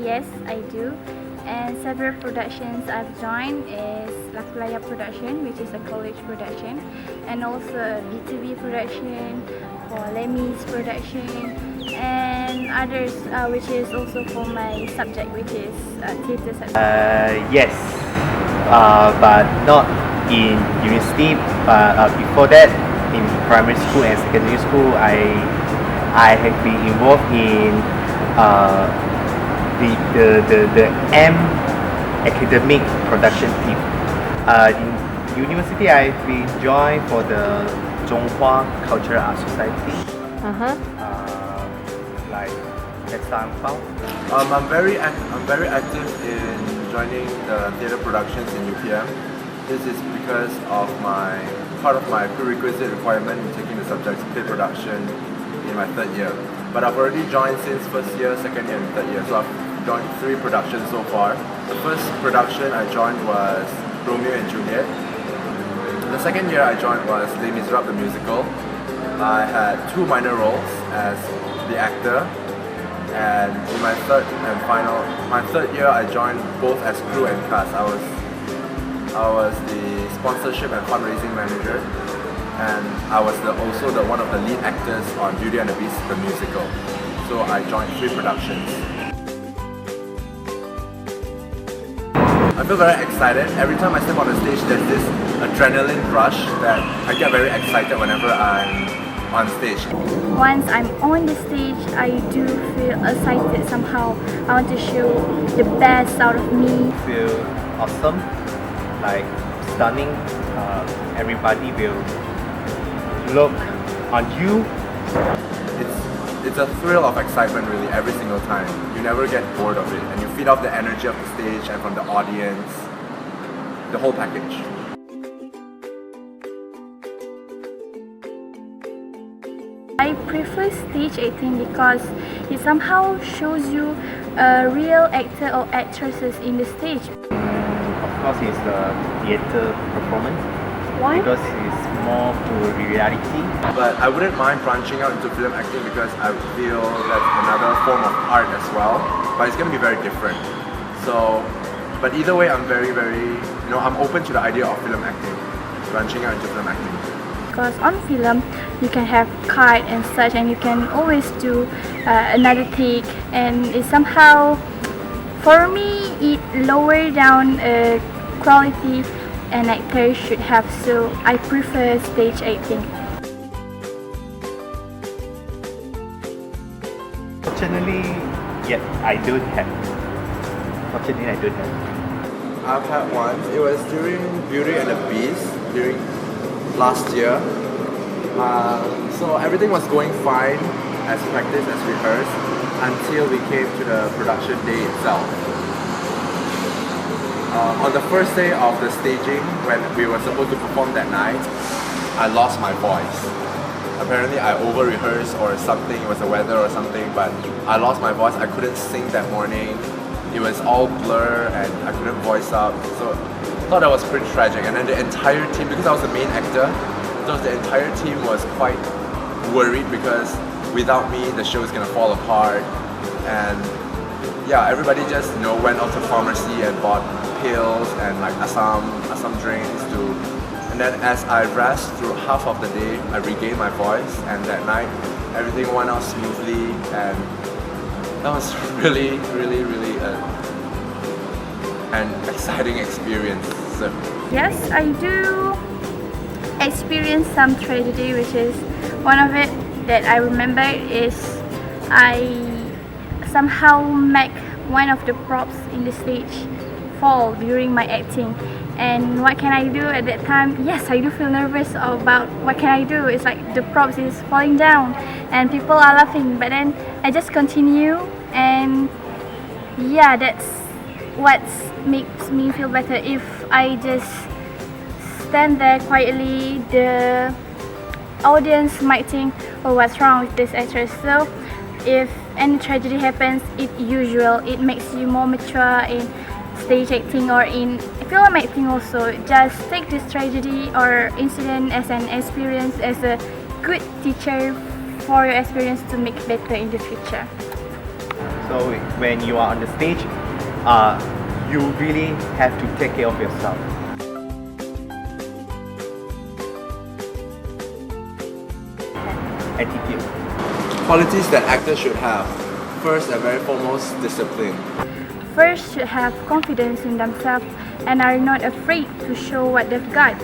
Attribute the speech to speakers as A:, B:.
A: yes, I do. And several productions I've joined is Lakulaya production, which is a college production, and also BTV production, for Lemmy's production, and others, which is also for my subject, which is theatre subject.
B: Yes, but not in university. But before that, in primary school and secondary school, I have been involved in the M academic production team. In university, I've been joined for the Zhonghua Cultural Art Society. Like next time,
C: I'm very active in joining the theatre productions in UPM. This is because of part of my prerequisite requirement in taking the subjects play production in my third year. But I've already joined since first year, second year, and third year. So I've joined 3 productions so far. The first production I joined was Romeo and Juliet. The second year I joined was Les Miserables the musical. I had 2 minor roles as the actor, and in my third year I joined both as crew and cast. I was the sponsorship and fundraising manager, and I was also one of the lead actors on Beauty and the Beast the musical. So I joined 3 productions. I feel very excited. Every time I step on the stage, there's this adrenaline rush that I get very excited whenever I'm on stage.
A: Once I'm on the stage, I do feel excited somehow. I want to show the best out of me.
B: Feel awesome, like stunning. Everybody will look on you.
C: It's a thrill of excitement really every single time. You never get bored of it, and you feed off the energy of the stage and from the audience, the whole package.
A: I prefer stage acting because it somehow shows you a real actor or actresses in the stage.
B: Of course, it's the theatre performance.
A: Why?
B: Because it's more to reality.
C: But I wouldn't mind branching out into film acting because I feel that's another form of art as well. But it's going to be very different. So, but either way, I'm very, I'm open to the idea of film acting, branching out into film acting.
A: Because on film, you can have cut and such, and you can always do another take, and it somehow, for me, it lower down quality an actor should have, so I prefer stage acting.
B: Fortunately, yeah, I don't have. Fortunately, I don't have.
C: I've had one. It was during Beauty and the Beast, during last year. So everything was going fine as practiced, as rehearsed, until we came to the production day itself. On the first day of the staging, when we were supposed to perform that night, I lost my voice. Apparently I over-rehearsed or something, it was the weather or something, but I lost my voice. I couldn't sing that morning. It was all blur and I couldn't voice up. So I thought that was pretty tragic. And then the entire team, because I was the main actor, so the entire team was quite worried because without me the show is gonna fall apart. And yeah, everybody just went out to pharmacy and bought pills and like Assam drinks to, and then as I rest through half of the day, I regained my voice, and that night everything went out smoothly, and that was really an exciting experience. So.
A: Yes, I do experience some tragedy, which is one of it that I remember is I somehow make one of the props in the stage fall during my acting. And what can I do at that time? Yes, I do feel nervous about what can I do. It's like the props is falling down and people are laughing, but then I just continue, and yeah, that's what makes me feel better. If I just stand there quietly, the audience might think, oh, what's wrong with this actress? So if any tragedy happens, it makes you more mature in stage acting or in film acting also. Just take this tragedy or incident as an experience, as a good teacher for your experience to make better in the future.
B: So when you are on the stage, you really have to take care of yourself. Attitude.
C: Qualities that actors should have. First and very foremost, discipline.
A: First, should have confidence in themselves and are not afraid to show what they've got.